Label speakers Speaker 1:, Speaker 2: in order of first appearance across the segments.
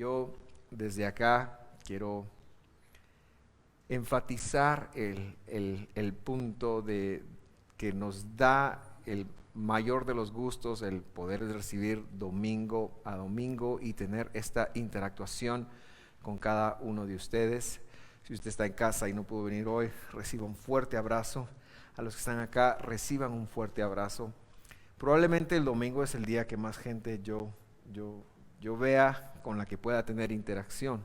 Speaker 1: Yo desde acá quiero enfatizar el punto de que nos da el mayor de los gustos el poder recibir domingo a domingo y tener esta interactuación con cada uno de ustedes. Si usted está en casa y no pudo venir hoy, reciba un fuerte abrazo. A los que están acá, reciban un fuerte abrazo. Probablemente el domingo es el día que más gente yo vea con la que pueda tener interacción,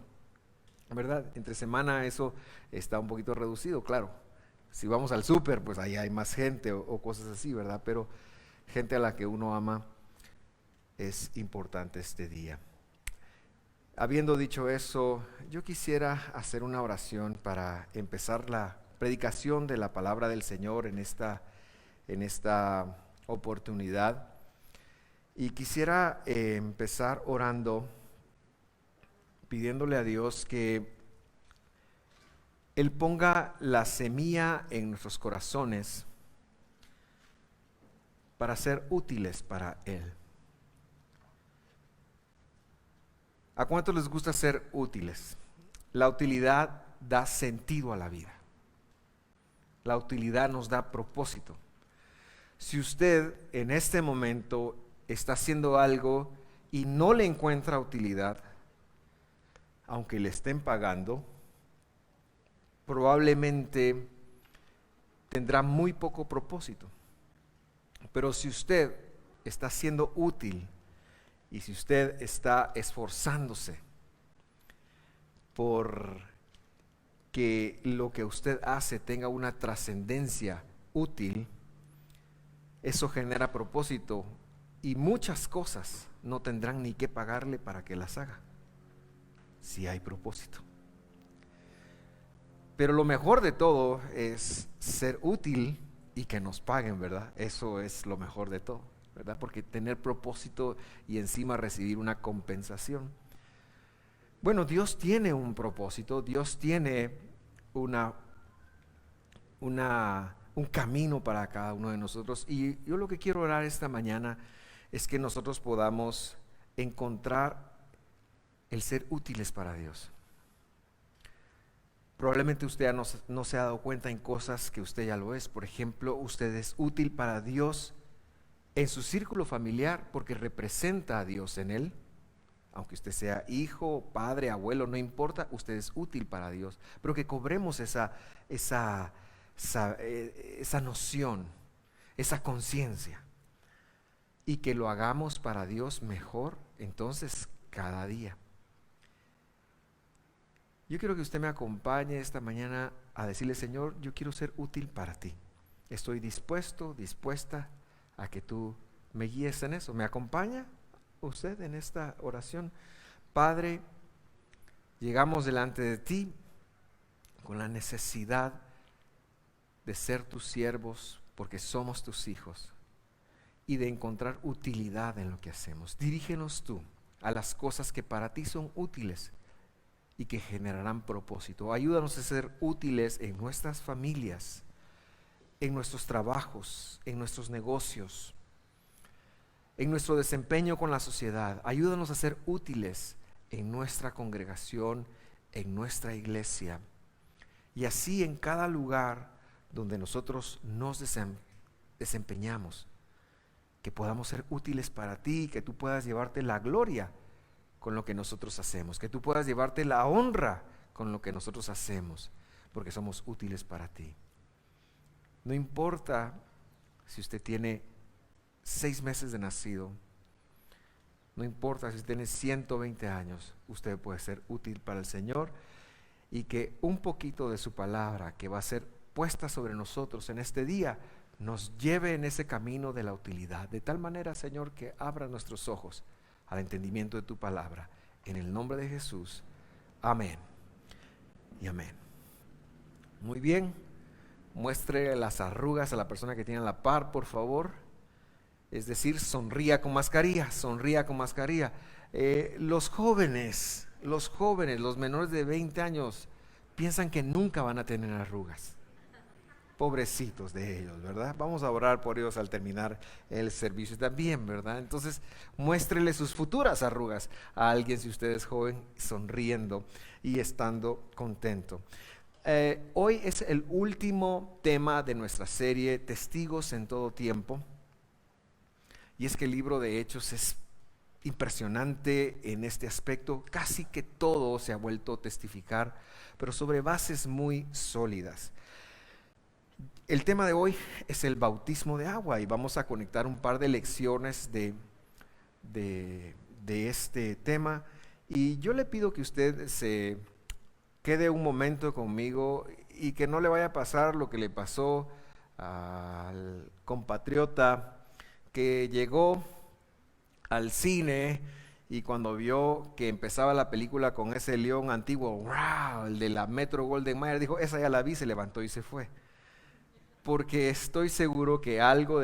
Speaker 1: ¿verdad? Entre semana eso está un poquito reducido, claro. Si vamos al súper, pues ahí hay más gente o cosas así, ¿verdad? Pero gente a la que uno ama es importante este día. Habiendo dicho eso, yo quisiera hacer una oración para empezar la predicación de la palabra del Señor en esta oportunidad. Y quisiera empezar orando, pidiéndole a Dios que Él ponga la semilla en nuestros corazones para ser útiles para Él. ¿A cuántos les gusta ser útiles? La utilidad da sentido a la vida. La utilidad nos da propósito. Si usted en este momento está haciendo algo y no le encuentra utilidad, aunque le estén pagando, probablemente tendrá muy poco propósito. Pero si usted está siendo útil y si usted está esforzándose por que lo que usted hace tenga una trascendencia útil, eso genera propósito y muchas cosas no tendrán ni que pagarle para que las haga, si hay propósito. Pero lo mejor de todo es ser útil y que nos paguen, ¿verdad? Eso es lo mejor de todo, ¿verdad? Porque tener propósito y encima recibir una compensación. Bueno, Dios tiene un propósito, Dios tiene un camino para cada uno de nosotros. Y yo lo que quiero orar esta mañana es que nosotros podamos encontrar el ser útiles para Dios. Probablemente usted no se ha dado cuenta en cosas que usted ya lo es. Por ejemplo, usted es útil para Dios en su círculo familiar porque representa a Dios en él. Aunque usted sea hijo, padre, abuelo, no importa, usted es útil para Dios. Pero que cobremos esa noción, esa conciencia, y que lo hagamos para Dios mejor, entonces, cada día. Yo quiero que usted me acompañe esta mañana a decirle: Señor, yo quiero ser útil para ti. Estoy dispuesta a que tú me guíes en eso. ¿Me acompaña usted en esta oración? Padre, llegamos delante de ti con la necesidad de ser tus siervos porque somos tus hijos y de encontrar utilidad en lo que hacemos. Dirígenos tú a las cosas que para ti son útiles y que generarán propósito. Ayúdanos a ser útiles en nuestras familias, en nuestros trabajos, en nuestros negocios, en nuestro desempeño con la sociedad. Ayúdanos a ser útiles en nuestra congregación, en nuestra iglesia, y así en cada lugar donde nosotros nos desempeñamos, que podamos ser útiles para ti, que tú puedas llevarte la gloria con lo que nosotros hacemos, que tú puedas llevarte la honra con lo que nosotros hacemos, porque somos útiles para ti. No importa si usted tiene 6 meses de nacido, no importa si tiene 120 años, usted puede ser útil para el Señor, y que un poquito de su palabra que va a ser puesta sobre nosotros en este día nos lleve en ese camino de la utilidad, de tal manera, Señor, que abra nuestros ojos al entendimiento de tu palabra. En el nombre de Jesús, amén y amén. Muy bien, muestre las arrugas a la persona que tiene a la par, por favor. Es decir, sonría con mascarilla, sonría con mascarilla. Los jóvenes, los menores de 20 años, piensan que nunca van a tener arrugas. Pobrecitos de ellos, ¿verdad? Vamos a orar por ellos al terminar el servicio también, ¿verdad? Entonces, muéstrele sus futuras arrugas a alguien, si usted es joven, sonriendo y estando contento. Hoy es el último tema de nuestra serie Testigos en todo tiempo. Y es que el libro de Hechos es impresionante en este aspecto. Casi que todo se ha vuelto a testificar, pero sobre bases muy sólidas. El tema de hoy es el bautismo de agua y vamos a conectar un par de lecciones de este tema. Y yo le pido que usted se quede un momento conmigo y que no le vaya a pasar lo que le pasó al compatriota que llegó al cine y cuando vio que empezaba la película con ese león antiguo, wow, el de la Metro Golden Mayer, dijo, esa ya la vi, se levantó y se fue. Porque estoy seguro que algo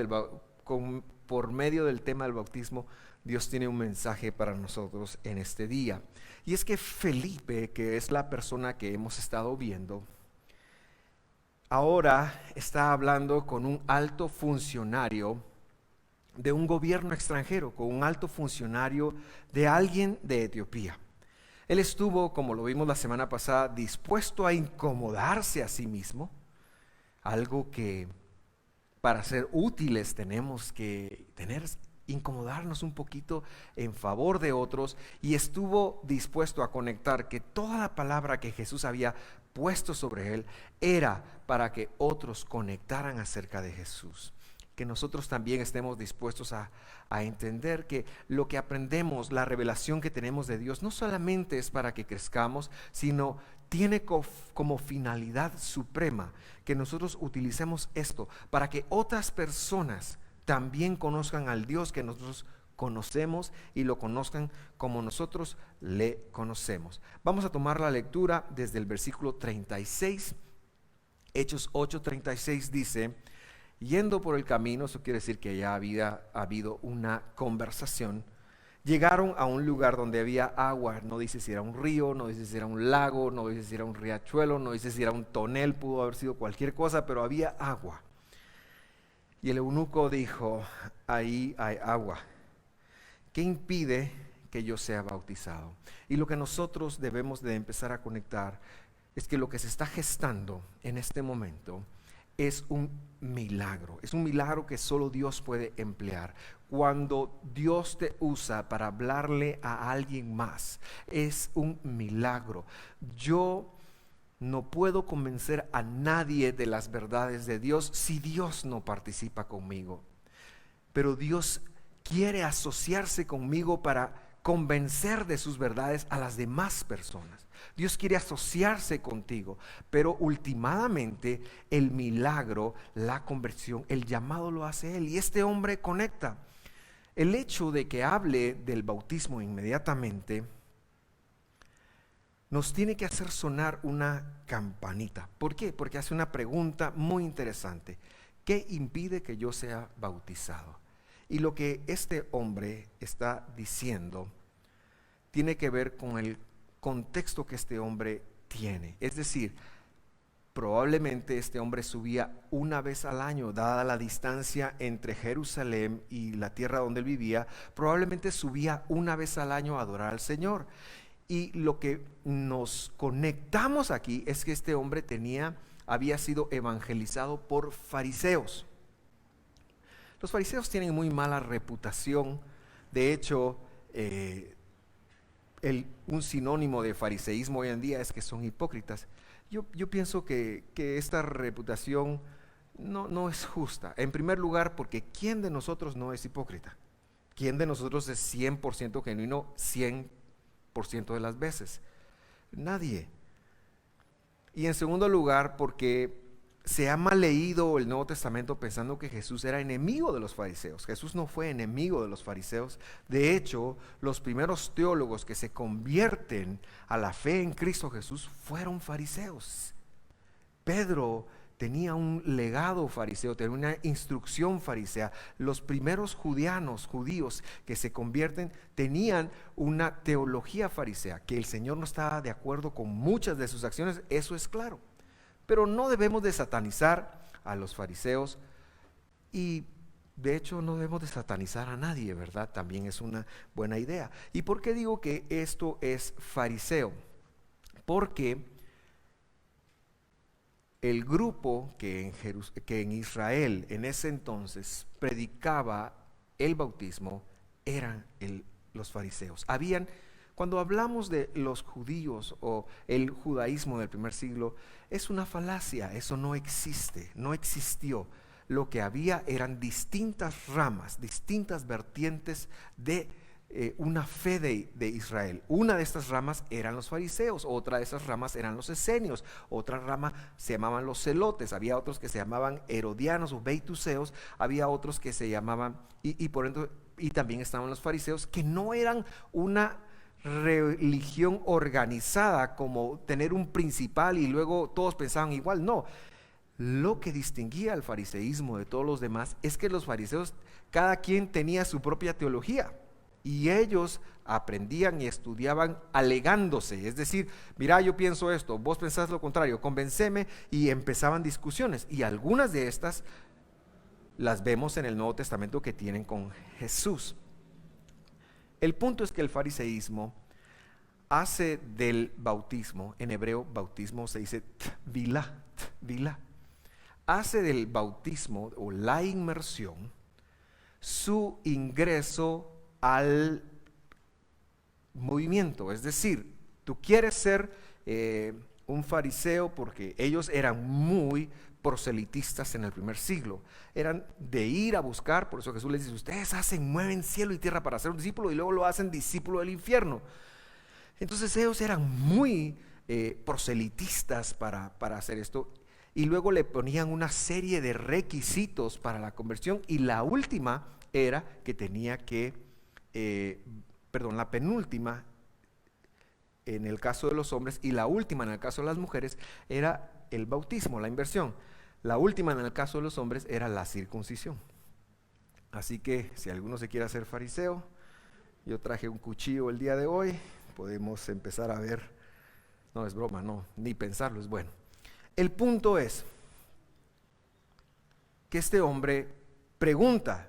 Speaker 1: por medio del tema del bautismo, Dios tiene un mensaje para nosotros en este día. Y es que Felipe, que es la persona que hemos estado viendo, ahora está hablando con un alto funcionario de un gobierno extranjero, con un alto funcionario de alguien de Etiopía. Él estuvo, como lo vimos la semana pasada, dispuesto a incomodarse a sí mismo, algo que para ser útiles tenemos que incomodarnos un poquito en favor de otros, y estuvo dispuesto a conectar que toda la palabra que Jesús había puesto sobre él era para que otros conectaran acerca de Jesús. Que nosotros también estemos dispuestos a entender que lo que aprendemos, la revelación que tenemos de Dios, no solamente es para que crezcamos, sino tiene como finalidad suprema que nosotros utilicemos esto para que otras personas también conozcan al Dios que nosotros conocemos y lo conozcan como nosotros le conocemos. Vamos a tomar la lectura desde el versículo 36. Hechos 8:36 dice: yendo por el camino, eso quiere decir que ya había habido una conversación, llegaron a un lugar donde había agua. No dice si era un río, no dice si era un lago, no dice si era un riachuelo, no dice si era un tonel, pudo haber sido cualquier cosa, pero había agua. Y el eunuco dijo: ahí hay agua, ¿qué impide que yo sea bautizado? Y lo que nosotros debemos de empezar a conectar es que lo que se está gestando en este momento es un milagro que solo Dios puede emplear. Cuando Dios te usa para hablarle a alguien más, es un milagro. Yo no puedo convencer a nadie de las verdades de Dios si Dios no participa conmigo. Pero Dios quiere asociarse conmigo para convencer de sus verdades a las demás personas. Dios quiere asociarse contigo, pero últimamente el milagro, la conversión, el llamado lo hace Él, y este hombre conecta. El hecho de que hable del bautismo inmediatamente nos tiene que hacer sonar una campanita. ¿Por qué? Porque hace una pregunta muy interesante: ¿qué impide que yo sea bautizado? Y lo que este hombre está diciendo tiene que ver con el contexto que este hombre tiene. Es decir, probablemente este hombre subía una vez al año, dada la distancia entre Jerusalén y la tierra donde él vivía, probablemente subía una vez al año a adorar al Señor. Y lo que nos conectamos aquí es que este hombre había sido evangelizado por fariseos. Los fariseos tienen muy mala reputación. De hecho, un sinónimo de fariseísmo hoy en día es que son hipócritas. Yo pienso que esta reputación no es justa. En primer lugar, porque ¿quién de nosotros no es hipócrita? ¿Quién de nosotros es 100% genuino 100% de las veces? Nadie. Y en segundo lugar, porque se ha mal leído el Nuevo Testamento pensando que Jesús era enemigo de los fariseos. Jesús no fue enemigo de los fariseos. De hecho, los primeros teólogos que se convierten a la fe en Cristo Jesús fueron fariseos. Pedro tenía un legado fariseo, tenía una instrucción farisea. Los primeros judíos que se convierten tenían una teología farisea. Que el Señor no estaba de acuerdo con muchas de sus acciones, eso es claro. Pero no debemos de satanizar a los fariseos. Y de hecho no debemos de satanizar a nadie, ¿verdad? También es una buena idea. ¿Y por qué digo que esto es fariseo? Porque el grupo que en Israel en ese entonces predicaba el bautismo eran los fariseos. Cuando hablamos de los judíos o el judaísmo del primer siglo, es una falacia, eso no existe, no existió. Lo que había eran distintas ramas, distintas vertientes de una fe de Israel. Una de estas ramas eran los fariseos, otra de esas ramas eran los esenios, otra rama se llamaban los celotes, había otros que se llamaban herodianos o beituseos, había otros que se llamaban, y también estaban los fariseos, que no eran una religión organizada como tener un principal y luego todos pensaban igual, no. Lo que distinguía al fariseísmo de todos los demás es que los fariseos, cada quien tenía su propia teología y ellos aprendían y estudiaban alegándose, es decir, mira, yo pienso esto, vos pensás lo contrario, convenceme, y empezaban discusiones, y algunas de estas las vemos en el Nuevo Testamento que tienen con Jesús. El punto es que el fariseísmo hace del bautismo, en hebreo bautismo se dice tvilá, hace del bautismo o la inmersión su ingreso al movimiento. Es decir, tú quieres ser un fariseo, porque ellos eran muy proselitistas en el primer siglo, eran de ir a buscar, por eso Jesús les dice, ustedes mueven cielo y tierra para ser un discípulo y luego lo hacen discípulo del infierno. Entonces ellos eran muy proselitistas para hacer esto, y luego le ponían una serie de requisitos para la conversión, y la última era que tenía que la penúltima en el caso de los hombres y la última en el caso de las mujeres era el bautismo, la inversión. La última en el caso de los hombres era la circuncisión. Así que si alguno se quiere hacer fariseo, yo traje un cuchillo el día de hoy, podemos empezar a ver. No es broma, no, ni pensarlo es bueno. El punto es que este hombre pregunta,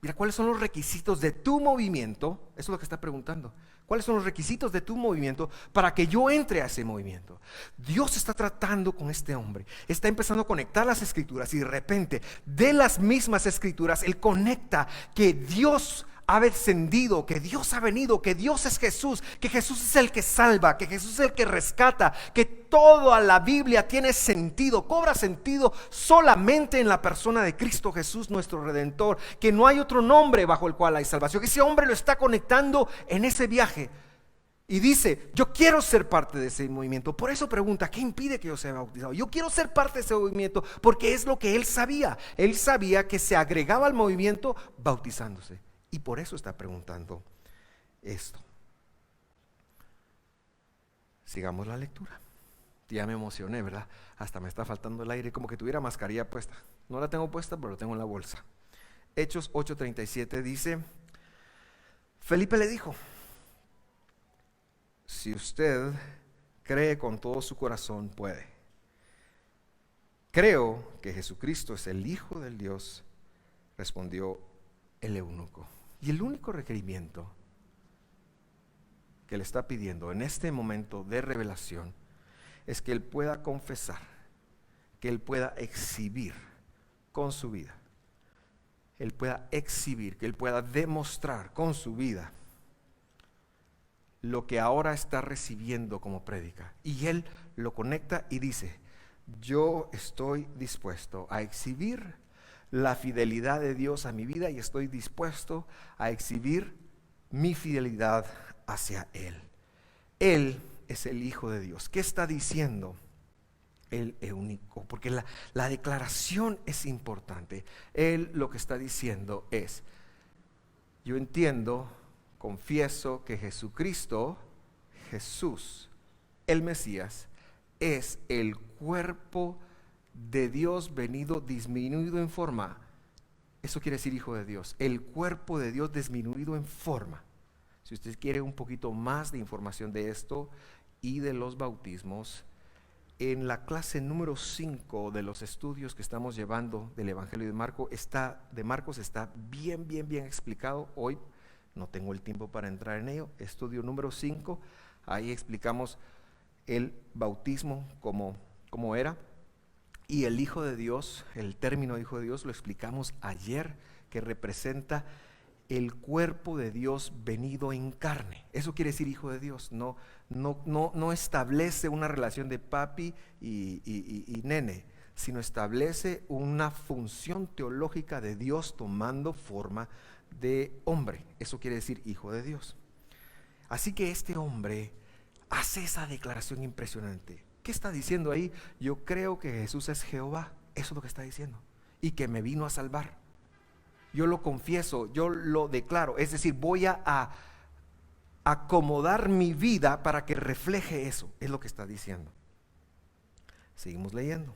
Speaker 1: mira, ¿cuáles son los requisitos de tu movimiento? Eso es lo que está preguntando. ¿Cuáles son los requisitos de tu movimiento para que yo entre a ese movimiento? Dios está tratando con este hombre, está empezando a conectar las escrituras, y de repente de las mismas escrituras Él conecta que Dios ha descendido, que Dios ha venido, que Dios es Jesús, que Jesús es el que salva, que Jesús es el que rescata, que toda la Biblia tiene sentido, cobra sentido solamente en la persona de Cristo Jesús, nuestro Redentor, que no hay otro nombre bajo el cual hay salvación. Ese hombre lo está conectando en ese viaje y dice, yo quiero ser parte de ese movimiento. Por eso pregunta, ¿qué impide que yo sea bautizado? Yo quiero ser parte de ese movimiento porque es lo que él sabía. Él sabía que se agregaba al movimiento bautizándose. Y por eso está preguntando esto. Sigamos la lectura. Ya me emocioné, ¿verdad? Hasta me está faltando el aire, como que tuviera mascarilla puesta. No la tengo puesta, pero la tengo en la bolsa. Hechos 8:37 dice, Felipe le dijo, si usted cree con todo su corazón, puede. Creo que Jesucristo es el Hijo del Dios, respondió el eunuco. Y el único requerimiento que le está pidiendo en este momento de revelación es que él pueda confesar, que él pueda exhibir con su vida, él pueda exhibir, que él pueda demostrar con su vida lo que ahora está recibiendo como prédica. Y él lo conecta y dice, yo estoy dispuesto a exhibir la fidelidad de Dios a mi vida y estoy dispuesto a exhibir mi fidelidad hacia Él. Él es el Hijo de Dios. ¿Qué está diciendo el eunuco? Porque la declaración es importante. Él lo que está diciendo es, yo entiendo, confieso que Jesucristo, Jesús, el Mesías, es el cuerpo de Dios venido disminuido en forma. Eso quiere decir Hijo de Dios, el cuerpo de Dios disminuido en forma. Si usted quiere un poquito más de información de esto y de los bautismos, En la clase número 5 de los estudios que estamos llevando del Evangelio de Marcos está bien explicado. Hoy no tengo el tiempo para entrar en ello. Estudio número 5, ahí explicamos el bautismo como era. Y el Hijo de Dios, el término Hijo de Dios, lo explicamos ayer, que representa el cuerpo de Dios venido en carne. Eso quiere decir Hijo de Dios. No establece una relación de papi y nene, sino establece una función teológica de Dios tomando forma de hombre. Eso quiere decir Hijo de Dios. Así que este hombre hace esa declaración impresionante. ¿Qué está diciendo ahí? Yo creo que Jesús es Jehová. Eso es lo que está diciendo. Y que me vino a salvar. Yo lo confieso, yo lo declaro. Es decir, voy a acomodar mi vida para que refleje eso. Es lo que está diciendo. Seguimos leyendo.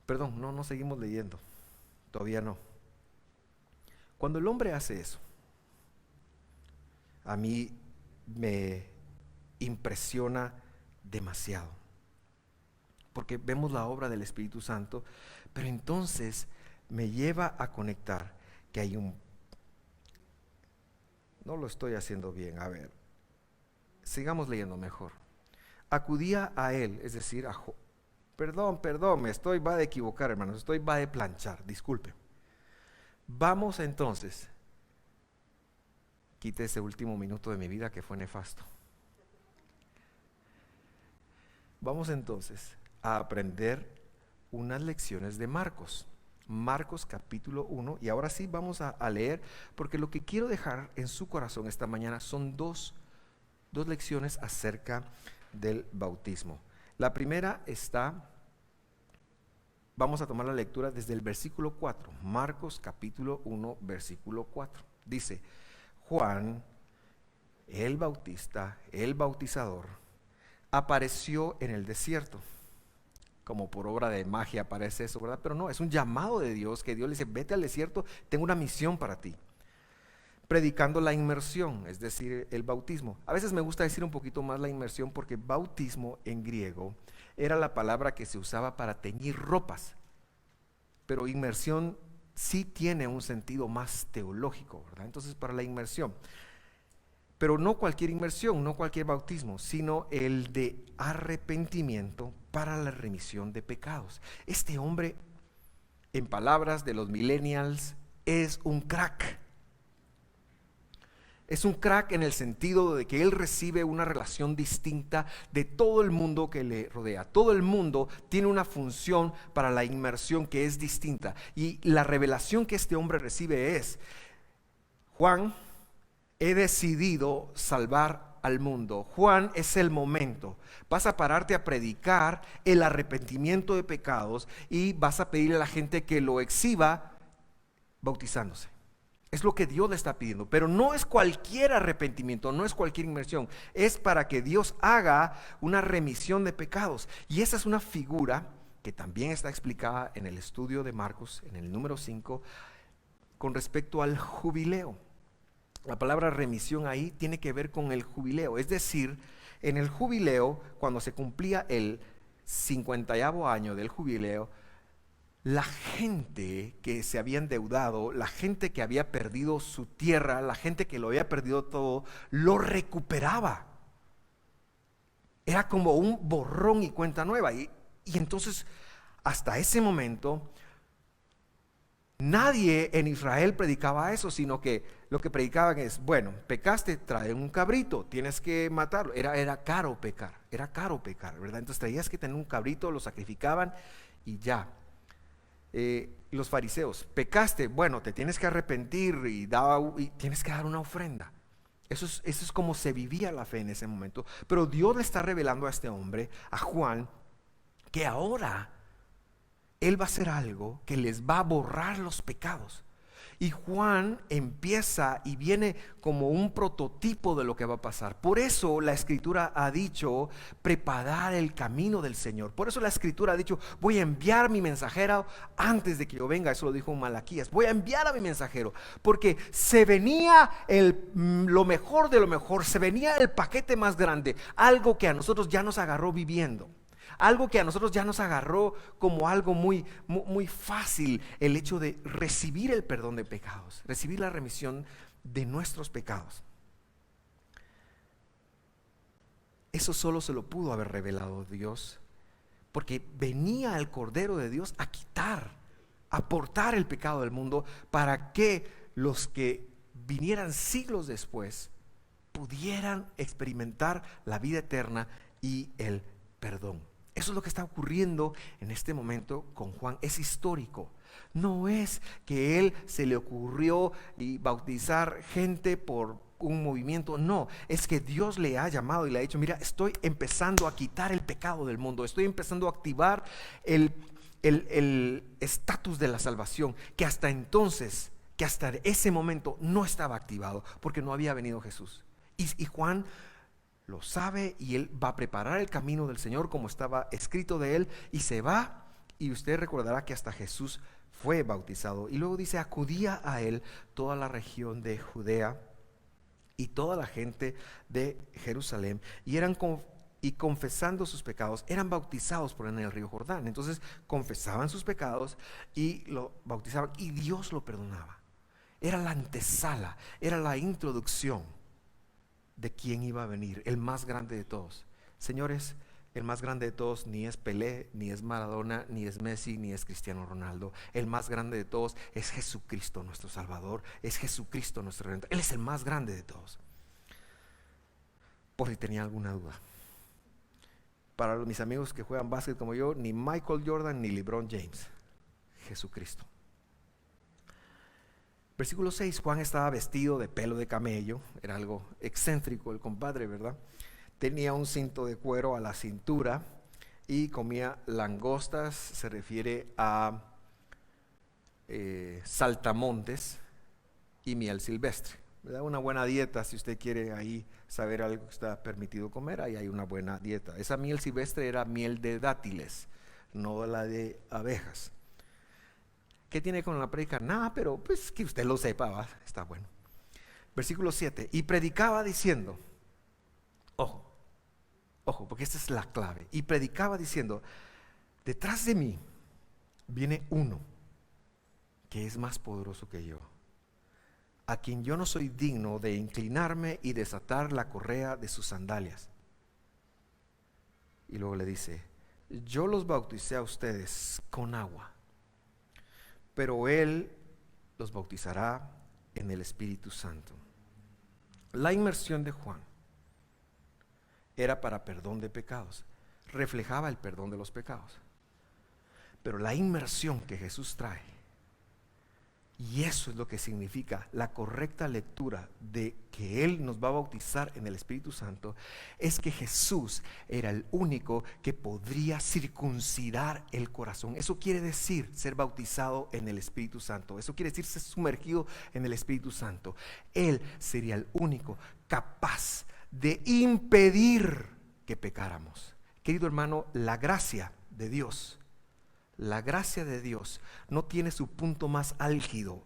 Speaker 1: Perdón, no seguimos leyendo. Todavía no. Cuando el hombre hace eso, a mí me impresiona demasiado. Porque vemos la obra del Espíritu Santo, pero entonces me lleva a conectar que hay no lo estoy haciendo bien, a ver, sigamos leyendo mejor. Acudía a él, es decir, perdón, va de equivocar, hermanos, va de planchar, disculpe. Vamos entonces, quite ese último minuto de mi vida que fue nefasto. Vamos entonces a aprender unas lecciones de Marcos. Marcos capítulo 1, y ahora sí vamos a leer, porque lo que quiero dejar en su corazón esta mañana son dos lecciones acerca del bautismo. La primera vamos a tomar la lectura desde el versículo 4, Marcos capítulo 1, versículo 4. Dice, Juan, el Bautista, el bautizador, apareció en el desierto. Como por obra de magia parece eso, ¿verdad? Pero no, es un llamado de Dios, que Dios le dice, vete al desierto, tengo una misión para ti. Predicando la inmersión, es decir, el bautismo. A veces me gusta decir un poquito más la inmersión, porque bautismo en griego era la palabra que se usaba para teñir ropas. Pero inmersión sí tiene un sentido más teológico, ¿verdad? Entonces, para la inmersión. Pero no cualquier inmersión, no cualquier bautismo, sino el de arrepentimiento para la remisión de pecados. Este hombre, en palabras de los millennials, es un crack. Es un crack en el sentido de que él recibe una relación distinta de todo el mundo que le rodea. Todo el mundo tiene una función para la inmersión que es distinta. Y la revelación que este hombre recibe es, Juan, he decidido salvar al mundo. Juan, es el momento. Vas a pararte a predicar el arrepentimiento de pecados y vas a pedirle a la gente que lo exhiba bautizándose. Es lo que Dios le está pidiendo, pero no es cualquier arrepentimiento, no es cualquier inmersión. Es para que Dios haga una remisión de pecados. Y esa es una figura que también está explicada en el estudio de Marcos, en el número 5, con respecto al jubileo. La palabra remisión ahí tiene que ver con el jubileo, es decir, en el jubileo, cuando se cumplía el 50º año del jubileo, la gente que se había endeudado, la gente que había perdido su tierra, la gente que lo había perdido todo, lo recuperaba. Era como un borrón y cuenta nueva. Y entonces, hasta ese momento, nadie en Israel predicaba eso, sino que lo que predicaban es, bueno, pecaste, trae un cabrito, tienes que matarlo. Era caro pecar, ¿verdad? Entonces traías que tener un cabrito, lo sacrificaban y ya. Los fariseos, pecaste, bueno, te tienes que arrepentir y tienes que dar una ofrenda. Eso es como se vivía la fe en ese momento. Pero Dios le está revelando a este hombre, a Juan, que ahora Él va a hacer algo que les va a borrar los pecados. Y Juan empieza y viene como un prototipo de lo que va a pasar. Por eso la Escritura ha dicho, preparar el camino del Señor. Por eso la Escritura ha dicho, voy a enviar mi mensajero antes de que yo venga. Eso lo dijo Malaquías. Voy a enviar a mi mensajero. Porque se venía lo mejor de lo mejor. Se venía el paquete más grande. Algo que a nosotros ya nos agarró viviendo. Algo que a nosotros ya nos agarró como algo muy fácil, el hecho de recibir el perdón de pecados, recibir la remisión de nuestros pecados. Eso solo se lo pudo haber revelado Dios, porque venía el Cordero de Dios a quitar, a portar el pecado del mundo, para que los que vinieran siglos después pudieran experimentar la vida eterna y el perdón. Eso es lo que está ocurriendo en este momento con Juan. Es histórico. No es que él se le ocurrió y bautizar gente por un movimiento. No, es que Dios le ha llamado y le ha dicho, mira, estoy empezando a quitar el pecado del mundo. Estoy empezando a activar el estatus de la salvación, que hasta entonces, que hasta ese momento no estaba activado, porque no había venido Jesús. Y Juan lo sabe, y él va a preparar el camino del Señor como estaba escrito de él, y se va. Y usted recordará que hasta Jesús fue bautizado. Y luego dice, acudía a él toda la región de Judea y toda la gente de Jerusalén, y confesando sus pecados, eran bautizados por él en el río Jordán. Entonces confesaban sus pecados y lo bautizaban, y Dios lo perdonaba. Era la antesala, era la introducción de quién iba a venir, el más grande de todos. Señores, el más grande de todos ni es Pelé, ni es Maradona, ni es Messi, ni es Cristiano Ronaldo. El más grande de todos es Jesucristo, nuestro Salvador. Es Jesucristo, nuestro Redentor. Él es el más grande de todos. Por si tenía alguna duda. Para mis amigos que juegan básquet como yo, ni Michael Jordan ni LeBron James. Jesucristo. Versículo 6, Juan estaba vestido de pelo de camello. Era algo excéntrico el compadre, ¿verdad? Tenía un cinto de cuero a la cintura y comía langostas. Se refiere a saltamontes y miel silvestre, ¿verdad? Una buena dieta, si usted quiere ahí saber algo que está permitido comer, ahí hay una buena dieta. Esa miel silvestre era miel de dátiles, no la de abejas. ¿Qué tiene con la prédica? Nada, pero pues que usted lo sepa, ¿va? Está bueno. Versículo 7, y predicaba diciendo, ojo, porque esta es la clave. Y predicaba diciendo, detrás de mí viene uno que es más poderoso que yo, a quien yo no soy digno de inclinarme y desatar la correa de sus sandalias. Y luego le dice, yo los bauticé a ustedes con agua, pero Él los bautizará en el Espíritu Santo. La inmersión de Juan era para perdón de pecados, reflejaba el perdón de los pecados. Pero la inmersión que Jesús trae, y eso es lo que significa la correcta lectura de que Él nos va a bautizar en el Espíritu Santo, es que Jesús era el único que podría circuncidar el corazón. Eso quiere decir ser bautizado en el Espíritu Santo. Eso quiere decir ser sumergido en el Espíritu Santo. Él sería el único capaz de impedir que pecáramos. Querido hermano, la gracia de Dios no tiene su punto más álgido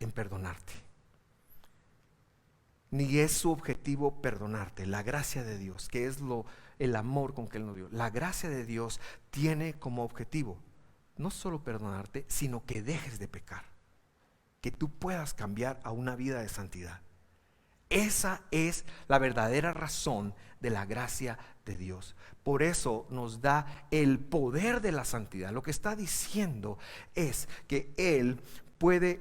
Speaker 1: en perdonarte, ni es su objetivo perdonarte. La gracia de Dios, que es el amor con que Él nos dio, la gracia de Dios tiene como objetivo no solo perdonarte, sino que dejes de pecar, que tú puedas cambiar a una vida de santidad. Esa es la verdadera razón de la gracia de Dios. Por eso nos da el poder de la santidad. Lo que está diciendo es que Él puede,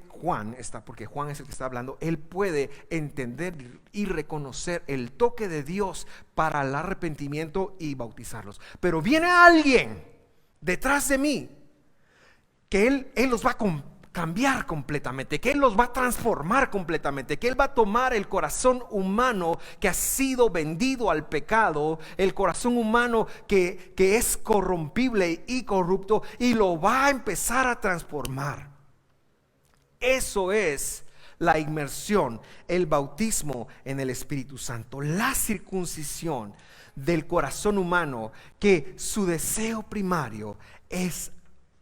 Speaker 1: porque Juan es el que está hablando, Él puede entender y reconocer el toque de Dios para el arrepentimiento y bautizarlos. Pero viene alguien detrás de mí que Él los va a cambiar completamente, que Él los va a transformar completamente, que Él va a tomar el corazón humano que ha sido vendido al pecado, el corazón humano que es corrompible y corrupto, y lo va a empezar a transformar. Eso es la inmersión, el bautismo en el Espíritu Santo, la circuncisión del corazón humano, que su deseo primario es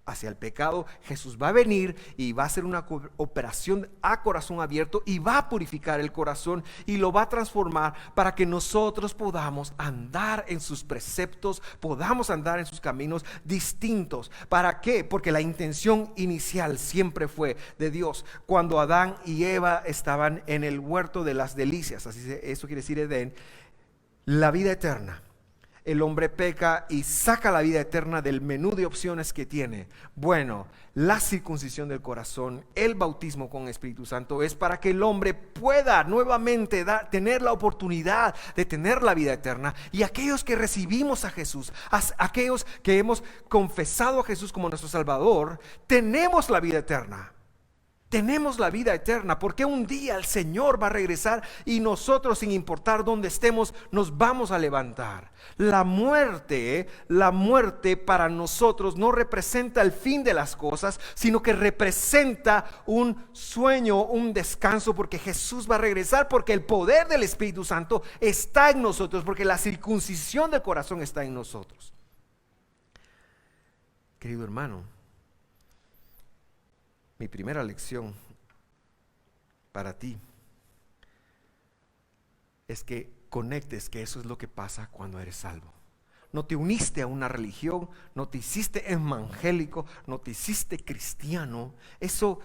Speaker 1: hacia el pecado. Jesús va a venir y va a hacer una operación a corazón abierto y va a purificar el corazón y lo va a transformar para que nosotros podamos andar en sus preceptos, podamos andar en sus caminos distintos. ¿Para qué? Porque la intención inicial siempre fue de Dios. Cuando Adán y Eva estaban en el huerto de las delicias, eso quiere decir Edén, la vida eterna. El hombre peca y saca la vida eterna del menú de opciones que tiene. Bueno, la circuncisión del corazón, el bautismo con Espíritu Santo, es para que el hombre pueda nuevamente tener la oportunidad de tener la vida eterna. Y aquellos que recibimos a Jesús, aquellos que hemos confesado a Jesús como nuestro Salvador, tenemos la vida eterna. Tenemos la vida eterna, porque un día el Señor va a regresar y nosotros, sin importar dónde estemos, nos vamos a levantar. La muerte para nosotros no representa el fin de las cosas, sino que representa un sueño, un descanso, porque Jesús va a regresar, porque el poder del Espíritu Santo está en nosotros, porque la circuncisión del corazón está en nosotros. Querido hermano, mi primera lección para ti es que conectes que eso es lo que pasa cuando eres salvo. No te uniste a una religión, no te hiciste evangélico, no te hiciste cristiano. Eso,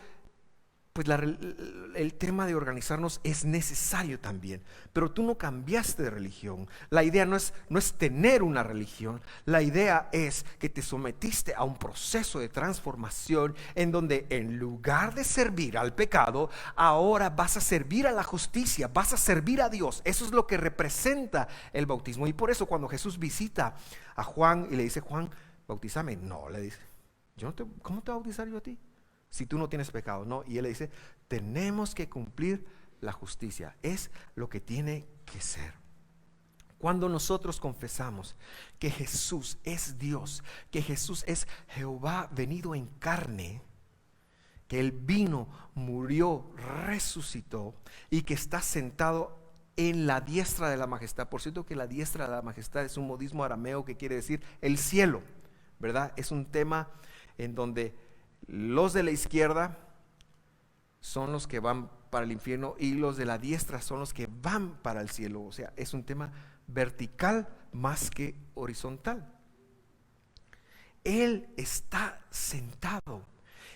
Speaker 1: pues el tema de organizarnos es necesario también, pero tú no cambiaste de religión. La idea no es tener una religión, la idea es que te sometiste a un proceso de transformación en donde, en lugar de servir al pecado, ahora vas a servir a la justicia, vas a servir a Dios. Eso es lo que representa el bautismo. Y por eso cuando Jesús visita a Juan y le dice: Juan, bautízame, no, le dice, ¿cómo te voy a bautizar yo a ti si tú no tienes pecado? No, y él le dice: tenemos que cumplir la justicia, es lo que tiene que ser. Cuando nosotros confesamos que Jesús es Dios, que Jesús es Jehová venido en carne, que Él vino, murió, resucitó y que está sentado en la diestra de la majestad. Por cierto que la diestra de la majestad es un modismo arameo que quiere decir el cielo, ¿verdad? Es un tema en donde los de la izquierda son los que van para el infierno y los de la diestra son los que van para el cielo. O sea, es un tema vertical más que horizontal. Él está sentado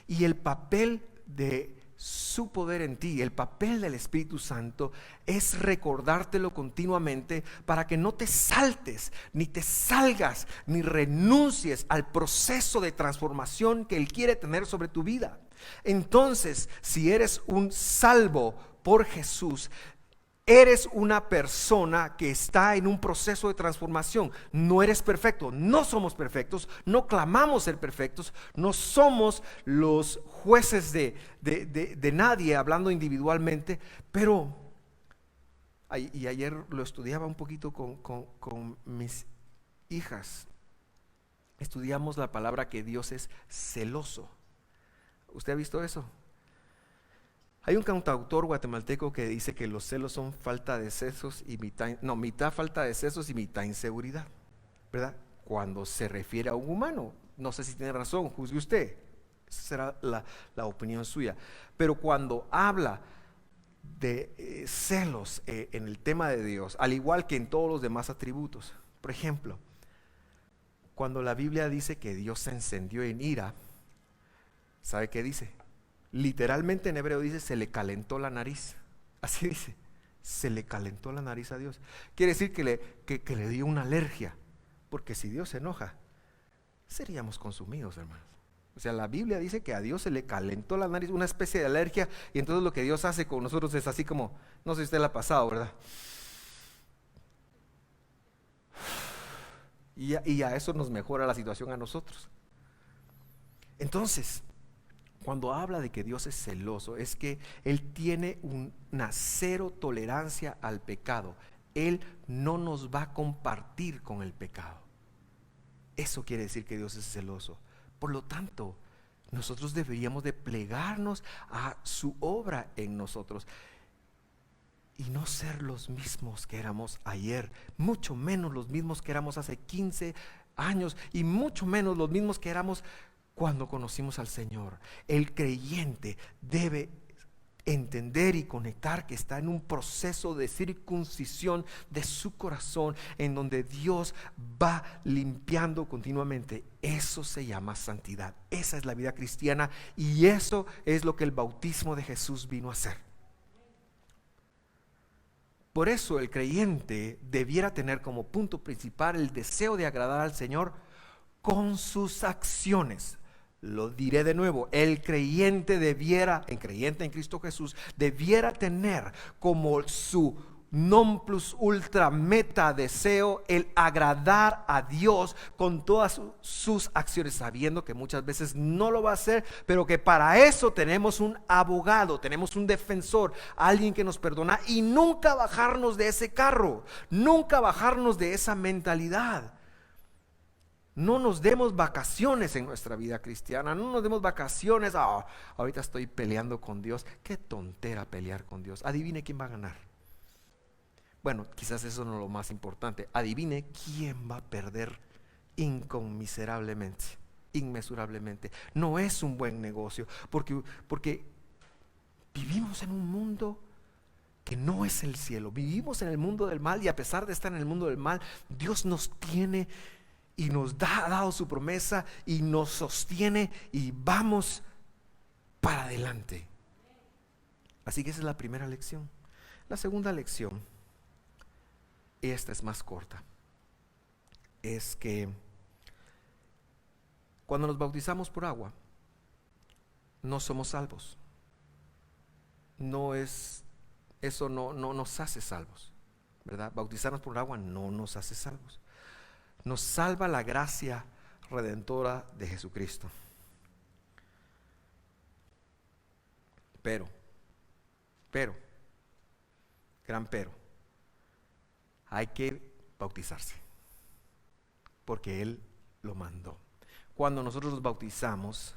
Speaker 1: y el papel de su poder en ti, el papel del Espíritu Santo, es recordártelo continuamente para que no te saltes, ni te salgas, ni renuncies al proceso de transformación que Él quiere tener sobre tu vida. Entonces, si eres un salvo por Jesús, eres una persona que está en un proceso de transformación. No eres perfecto, no somos perfectos, no clamamos ser perfectos, no somos los jueces de nadie, hablando individualmente. Pero, y ayer lo estudiaba un poquito con mis hijas, estudiamos la palabra que Dios es celoso. ¿Usted ha visto eso? Hay un cantautor guatemalteco que dice que los celos son falta de sesos y mitad falta de sesos y mitad inseguridad, ¿verdad? Cuando se refiere a un humano. No sé si tiene razón, juzgue usted. Esa será la opinión suya. Pero cuando habla de celos en el tema de Dios, al igual que en todos los demás atributos, por ejemplo, cuando la Biblia dice que Dios se encendió en ira, ¿sabe qué dice? Literalmente en hebreo dice: se le calentó la nariz. Así dice, se le calentó la nariz a Dios. Quiere decir que le dio una alergia, porque si Dios se enoja, seríamos consumidos, hermanos. O sea, la Biblia dice que a Dios se le calentó la nariz, una especie de alergia, y entonces lo que Dios hace con nosotros es así como, no sé si usted la ha pasado, ¿verdad? Y a eso nos mejora la situación a nosotros. Entonces, cuando habla de que Dios es celoso, es que Él tiene una cero tolerancia al pecado. Él no nos va a compartir con el pecado. Eso quiere decir que Dios es celoso. Por lo tanto, nosotros deberíamos de plegarnos a su obra en nosotros y no ser los mismos que éramos ayer, mucho menos los mismos que éramos hace 15 años y mucho menos los mismos que éramos cuando conocimos al Señor. El creyente debe entender y conectar que está en un proceso de circuncisión de su corazón, en donde Dios va limpiando continuamente. Eso se llama santidad. Esa es la vida cristiana y eso es lo que el bautismo de Jesús vino a hacer. Por eso el creyente debiera tener como punto principal el deseo de agradar al Señor con sus acciones. Lo diré de nuevo, el creyente en Cristo Jesús, debiera tener como su non plus ultra meta deseo el agradar a Dios con todas sus acciones, sabiendo que muchas veces no lo va a hacer, pero que para eso tenemos un abogado, tenemos un defensor, alguien que nos perdona, y nunca bajarnos de ese carro, nunca bajarnos de esa mentalidad. No nos demos vacaciones en nuestra vida cristiana, no nos demos vacaciones. Ahorita estoy peleando con Dios. Qué tontera pelear con Dios. Adivine quién va a ganar. Bueno, quizás eso no es lo más importante. Adivine quién va a perder inconmensurablemente. No es un buen negocio, porque vivimos en un mundo que no es el cielo. Vivimos en el mundo del mal, y a pesar de estar en el mundo del mal, Dios nos tiene y nos ha dado su promesa y nos sostiene y vamos para adelante. Así que esa es la primera lección. La segunda lección, esta es más corta, es que cuando nos bautizamos por agua no somos salvos. Eso no nos hace salvos, ¿verdad? Bautizarnos por agua no nos hace salvos. Nos salva la gracia redentora de Jesucristo. Pero, gran pero, hay que bautizarse, porque Él lo mandó. Cuando nosotros nos bautizamos,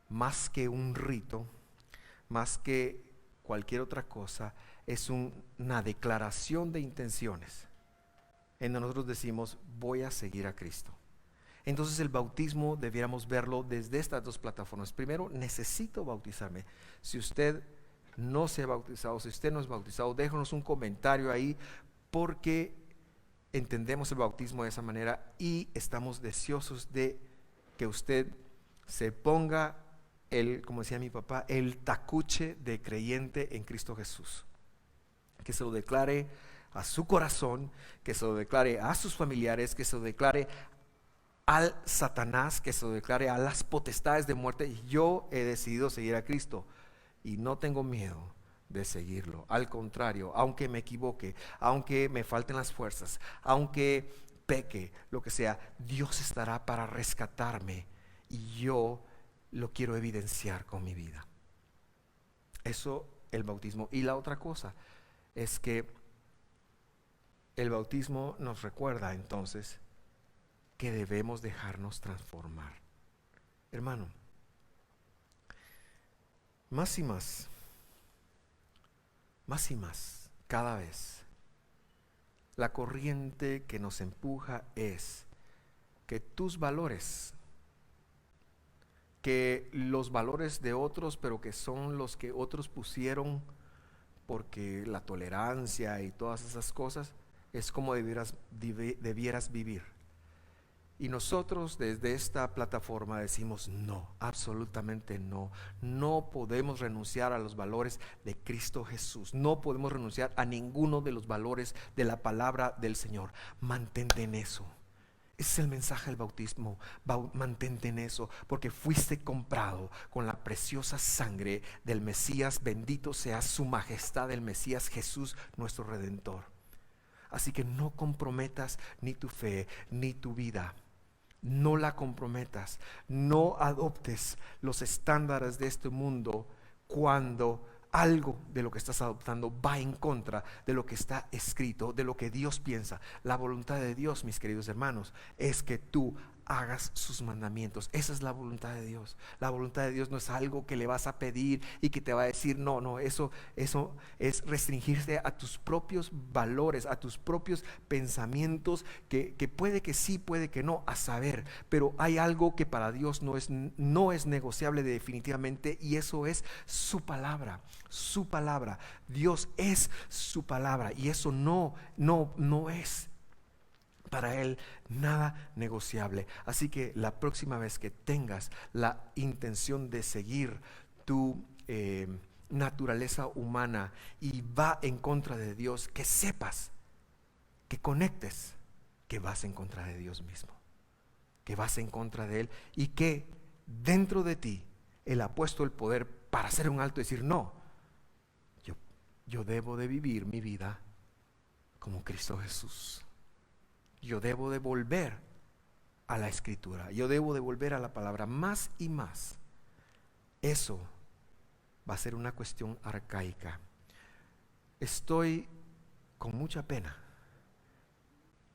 Speaker 1: más que un rito, más que cualquier otra cosa, es una declaración de intenciones, en donde nosotros decimos: voy a seguir a Cristo. Entonces el bautismo debiéramos verlo desde estas dos plataformas. Primero, necesito bautizarme. Si usted no se ha bautizado, si usted no es bautizado, déjanos un comentario ahí, porque entendemos el bautismo de esa manera y estamos deseosos de que usted se ponga como decía mi papá, el tacuche de creyente en Cristo Jesús, que se lo declare a su corazón, que se lo declare a sus familiares, que se lo declare al Satanás, que se lo declare a las potestades de muerte. Yo he decidido seguir a Cristo y no tengo miedo de seguirlo. Al contrario, aunque me equivoque, aunque me falten las fuerzas, aunque peque, lo que sea, Dios estará para rescatarme y yo lo quiero evidenciar con mi vida. Eso, el bautismo. Y la otra cosa es que el bautismo nos recuerda entonces que debemos dejarnos transformar. Hermano, más y más, cada vez, la corriente que nos empuja es que tus valores, que los valores de otros, pero que son los que otros pusieron, porque la tolerancia y todas esas cosas, es como debieras vivir. Y nosotros desde esta plataforma decimos: no, absolutamente no. No podemos renunciar a los valores de Cristo Jesús. No podemos renunciar a ninguno de los valores de la palabra del Señor. Mantente en eso. Ese es el mensaje del bautismo. Mantente en eso, porque fuiste comprado con la preciosa sangre del Mesías. Bendito sea su majestad, el Mesías Jesús, nuestro Redentor. Así que no comprometas ni tu fe ni tu vida. No la comprometas. No adoptes los estándares de este mundo cuando algo de lo que estás adoptando va en contra de lo que está escrito, de lo que Dios piensa. La voluntad de Dios, mis queridos hermanos, es que tú hagas sus mandamientos. Esa es la voluntad de Dios. La voluntad de Dios no es algo que le vas a pedir y que te va a decir no, eso es restringirse a tus propios valores, a tus propios pensamientos, que puede que sí, puede que no, a saber, pero hay algo que para Dios no es negociable definitivamente, y eso es su palabra. Su palabra. Dios es su palabra, y eso no es para Él nada negociable. Así que la próxima vez que tengas la intención de seguir tu naturaleza humana y va en contra de Dios, que sepas, que conectes, que vas en contra de Dios mismo, que vas en contra de Él, y que dentro de ti Él ha puesto el poder para hacer un alto y decir: no, yo debo de vivir mi vida como Cristo Jesús. Yo debo de volver a la Escritura. Yo debo de volver a la palabra más y más. Eso va a ser una cuestión arcaica. Estoy con mucha pena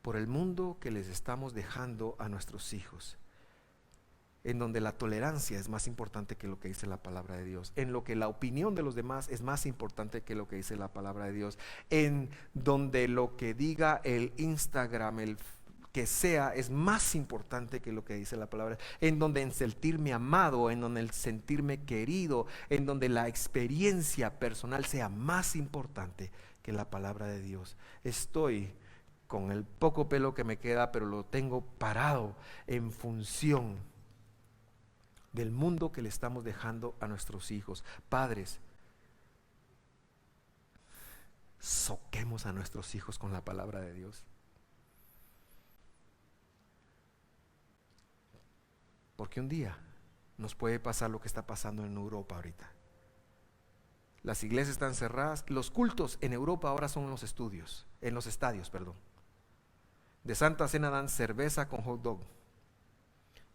Speaker 1: por el mundo que les estamos dejando a nuestros hijos, en donde la tolerancia es más importante que lo que dice la palabra de Dios, en lo que la opinión de los demás es más importante que lo que dice la palabra de Dios, en donde lo que diga el Instagram, el que sea, es más importante que lo que dice la palabra, en donde el sentirme amado, en donde el sentirme querido, en donde la experiencia personal sea más importante que la palabra de Dios. Estoy con el poco pelo que me queda, pero lo tengo parado en función del mundo que le estamos dejando a nuestros hijos. Padres, soquemos a nuestros hijos con la palabra de Dios, porque un día nos puede pasar lo que está pasando en Europa ahorita. Las iglesias están cerradas. Los cultos en Europa ahora son en los estadios, de Santa Cena dan cerveza con hot dog,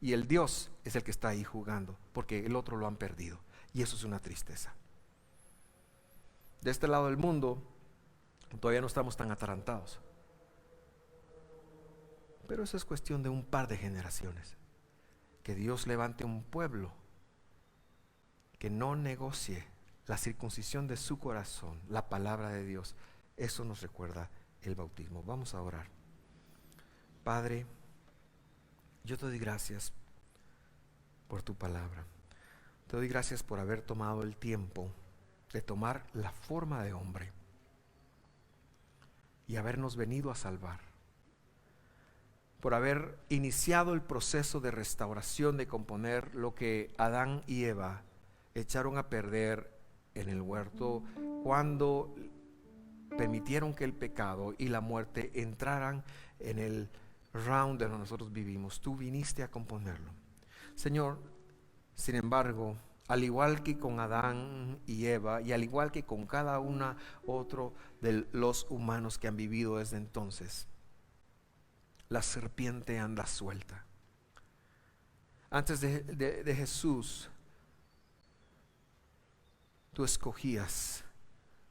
Speaker 1: y el Dios es el que está ahí jugando, porque el otro lo han perdido, y eso es una tristeza. De este lado del mundo todavía no estamos tan atarantados, pero eso es cuestión de un par de generaciones. Que Dios levante un pueblo que no negocie la circuncisión de su corazón, la palabra de Dios. Eso nos recuerda el bautismo. Vamos a orar. Padre, yo te doy gracias por tu palabra. Te doy gracias por haber tomado el tiempo de tomar la forma de hombre y habernos venido a salvar. Por haber iniciado el proceso de restauración, de componer lo que Adán y Eva echaron a perder en el huerto cuando permitieron que el pecado y la muerte entraran en el round donde nosotros vivimos. Tú viniste a componerlo, Señor. Sin embargo, al igual que con Adán y Eva, y al igual que con cada uno otro de los humanos que han vivido desde entonces, la serpiente anda suelta. Antes de Jesús, tú escogías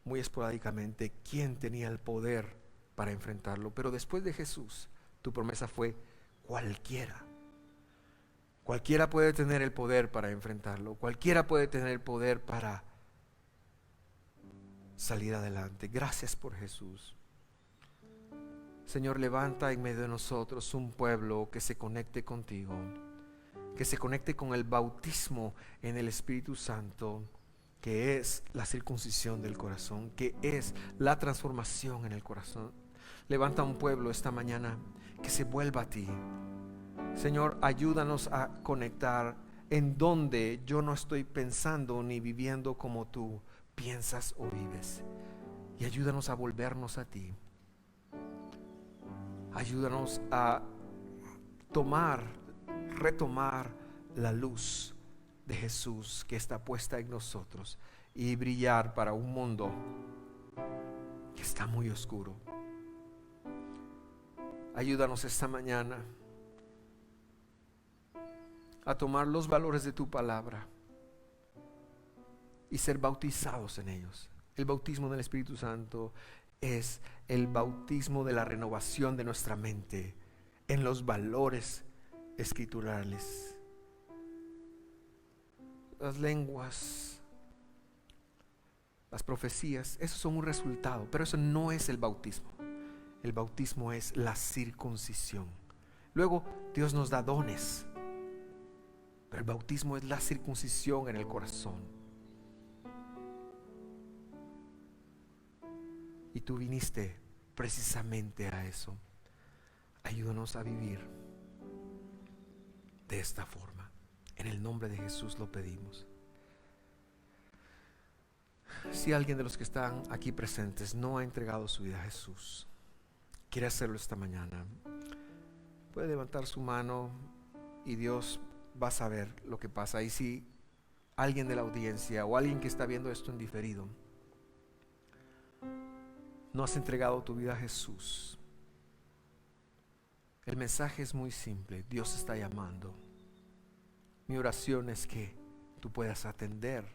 Speaker 1: muy esporádicamente quién tenía el poder para enfrentarlo, pero después de Jesús, tu promesa fue: cualquiera puede tener el poder para enfrentarlo, cualquiera puede tener el poder para salir adelante. Gracias por Jesús. Señor, levanta en medio de nosotros un pueblo que se conecte contigo, que se conecte con el bautismo en el Espíritu Santo, que es la circuncisión del corazón, que es la transformación en el corazón. Levanta un pueblo esta mañana que se vuelva a ti. Señor, ayúdanos a conectar en donde yo no estoy pensando ni viviendo como tú piensas o vives, y ayúdanos a volvernos a ti. Ayúdanos a retomar la luz de Jesús que está puesta en nosotros y brillar para un mundo que está muy oscuro. Ayúdanos esta mañana a tomar los valores de tu palabra y ser bautizados en ellos. El bautismo del Espíritu Santo es el bautismo de la renovación de nuestra mente en los valores escriturales. Las lenguas, las profecías, esos son un resultado, pero eso no es el bautismo. El bautismo es la circuncisión. Luego Dios nos da dones, pero el bautismo es la circuncisión en el corazón. Y tú viniste precisamente a eso. Ayúdanos a vivir de esta forma. En el nombre de Jesús lo pedimos. Si alguien de los que están aquí presentes no ha entregado su vida a Jesús, quiere hacerlo esta mañana, puede levantar su mano y Dios va a saber lo que pasa. Y si alguien de la audiencia o alguien que está viendo esto en diferido, no has entregado tu vida a Jesús, el mensaje es muy simple. Dios está llamando. Mi oración es que tú puedas atender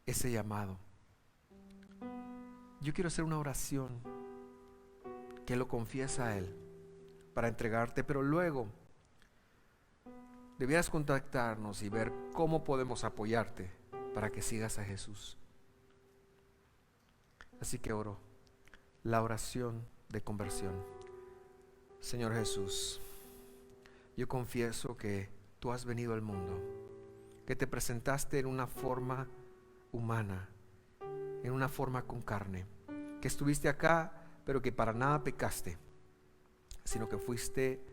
Speaker 1: ese llamado. Yo quiero hacer una oración que lo confiesa a Él para entregarte, pero luego debieras contactarnos y ver cómo podemos apoyarte para que sigas a Jesús. Así que oro la oración de conversión. Señor Jesús, yo confieso que tú has venido al mundo, que te presentaste en una forma humana, en una forma con carne, que estuviste acá, pero que para nada pecaste, sino que fuiste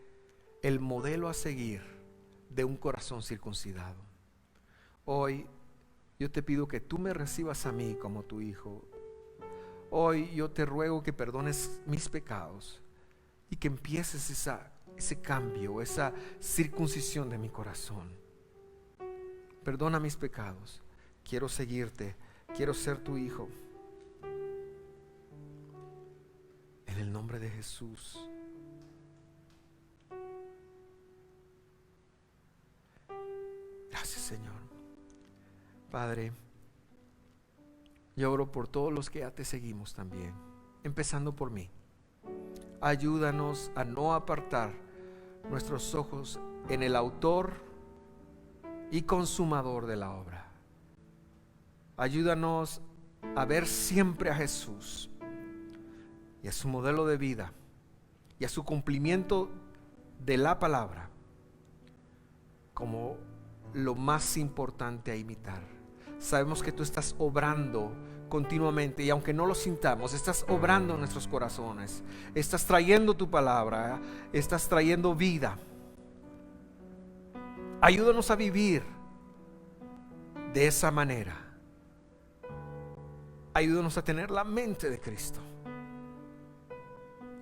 Speaker 1: el modelo a seguir de un corazón circuncidado. Hoy yo te pido que tú me recibas a mí como tu hijo. Hoy yo te ruego que perdones mis pecados y que empieces ese cambio, esa circuncisión de mi corazón. Perdona mis pecados. Quiero seguirte, quiero ser tu hijo. En el nombre de Jesús. Gracias, Señor. Padre, yo oro por todos los que ya te seguimos también, empezando por mí. Ayúdanos a no apartar nuestros ojos en el autor y consumador de la obra. Ayúdanos a ver siempre a Jesús y a su modelo de vida y a su cumplimiento de la palabra como lo más importante a imitar. Sabemos que tú estás obrando continuamente, y aunque no lo sintamos, estás obrando en nuestros corazones. Estás trayendo tu palabra, estás trayendo vida. Ayúdanos a vivir de esa manera. Ayúdanos a tener la mente de Cristo.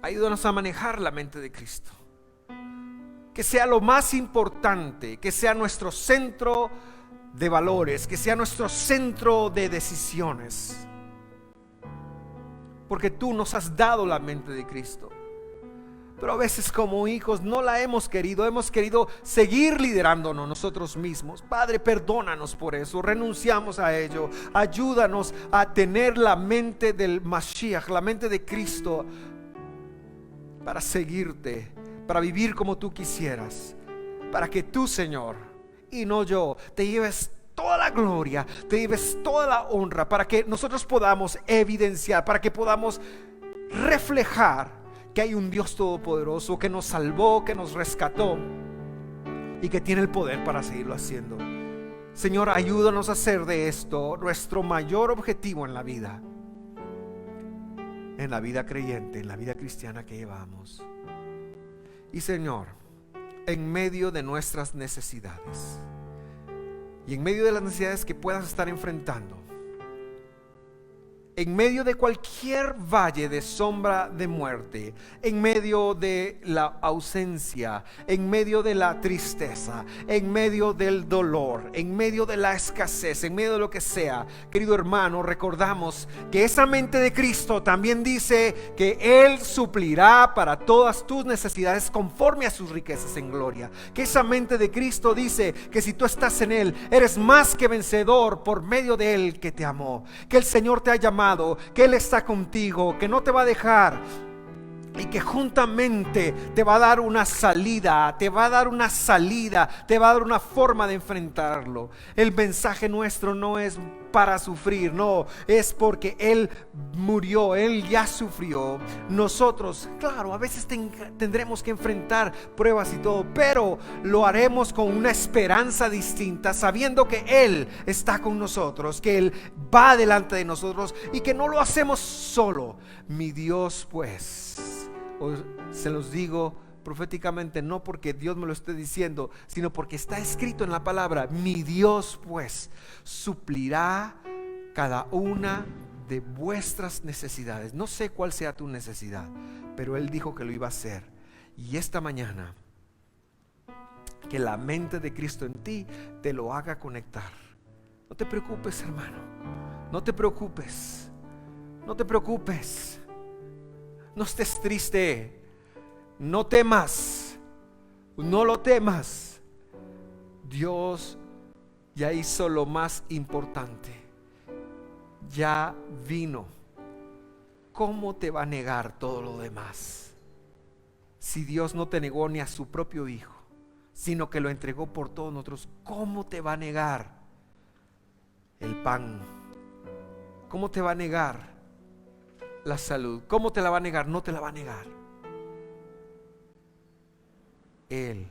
Speaker 1: Ayúdanos a manejar la mente de Cristo. Que sea lo más importante, que sea nuestro centro de valores, que sea nuestro centro de decisiones. Porque tú nos has dado la mente de Cristo. Pero a veces como hijos no la hemos querido seguir liderándonos nosotros mismos. Padre, perdónanos por eso, renunciamos a ello. Ayúdanos a tener la mente del Mashiach, la mente de Cristo, para seguirte, para vivir como tú quisieras, para que tú, Señor, y no yo, te lleves toda la gloria, te lleves toda la honra, para que nosotros podamos evidenciar, para que podamos reflejar que hay un Dios todopoderoso que nos salvó, que nos rescató y que tiene el poder para seguirlo haciendo. Señor, ayúdanos a hacer de esto nuestro mayor objetivo en la vida creyente, en la vida cristiana que llevamos. Y Señor, en medio de nuestras necesidades y en medio de las necesidades que puedas estar enfrentando, en medio de cualquier valle de sombra de muerte, en medio de la ausencia, en medio de la tristeza, en medio del dolor, en medio de la escasez, en medio de lo que sea, querido hermano, recordamos que esa mente de Cristo también dice que Él suplirá para todas tus necesidades conforme a sus riquezas en gloria. Que esa mente de Cristo dice que si tú estás en Él, eres más que vencedor por medio de Él que te amó, que el Señor te ha llamado, que Él está contigo, que no te va a dejar, y que juntamente te va a dar una salida, te va a dar una salida, te va a dar una forma de enfrentarlo. El mensaje nuestro no es para sufrir, no, es porque Él murió, Él ya sufrió. Nosotros, claro, a veces tendremos que enfrentar pruebas y todo, pero lo haremos con una esperanza distinta, sabiendo que Él está con nosotros, que Él va delante de nosotros y que no lo hacemos solo. Mi Dios, pues, se los digo proféticamente, no porque Dios me lo esté diciendo, sino porque está escrito en la palabra: mi Dios pues suplirá cada una de vuestras necesidades. No sé cuál sea tu necesidad, pero Él dijo que lo iba a hacer. Y esta mañana, que la mente de Cristo en ti te lo haga conectar. No te preocupes, hermano, no te preocupes, no te preocupes. No estés triste, no temas, no lo temas. Dios ya hizo lo más importante, ya vino. ¿Cómo te va a negar todo lo demás? Si Dios no te negó ni a su propio Hijo, sino que lo entregó por todos nosotros, ¿cómo te va a negar el pan? ¿Cómo te va a negar la salud? ¿Cómo te la va a negar? No te la va a negar. Él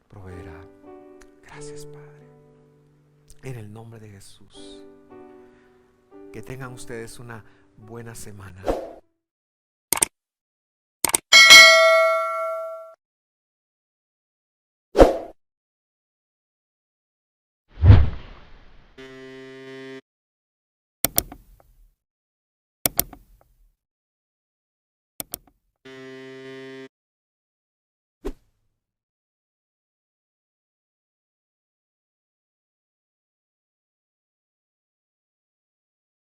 Speaker 1: proveerá. Gracias, Padre, en el nombre de Jesús. Que tengan ustedes una buena semana.